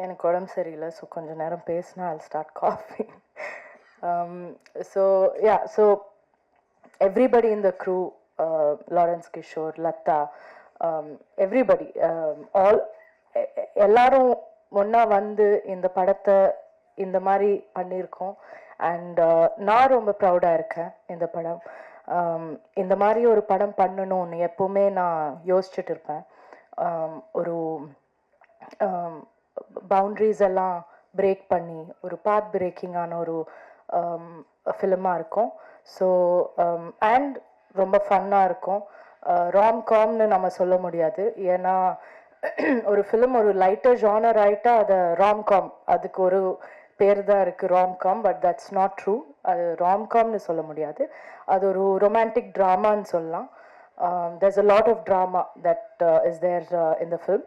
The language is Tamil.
எனக்கு உடம்பு சரியில்லை, ஸோ கொஞ்சம் நேரம் பேசினா I'll start coughing. So everybody in the crew, Lawrence Kishore, Lata, everybody, all எல்லாரும் ஒன்றா வந்து இந்த படத்தை இந்த மாதிரி பண்ணியிருக்கோம். அண்ட் நான் ரொம்ப ப்ரௌடாக இருக்கேன். இந்த படம் இந்த மாதிரி ஒரு படம் பண்ணணும்னு எப்போவுமே நான் யோசிச்சுட்டு இருப்பேன். ஒரு பவுண்ட்ரிஸ் எல்லாம் பிரேக் பண்ணி ஒரு பாத் பிரேக்கிங்கான ஒரு ஃபிலிமாக இருக்கும். ஸோ அண்ட் ரொம்ப ஃபன்னாக இருக்கும். ராம்காம்னு நம்ம சொல்ல முடியாது, ஏன்னா ஒரு ஃபிலிம் ஒரு லைட்டர் ஜானர் ஆகிட்டா அதை ராம்காம், அதுக்கு ஒரு பேர் தான் இருக்குது romcom, but that's not true. அது ராம்காம்னு சொல்ல முடியாது, அது ஒரு ரொமான்டிக் ட்ராமான்னு சொல்லலாம். There's a lot of drama that is there in the film.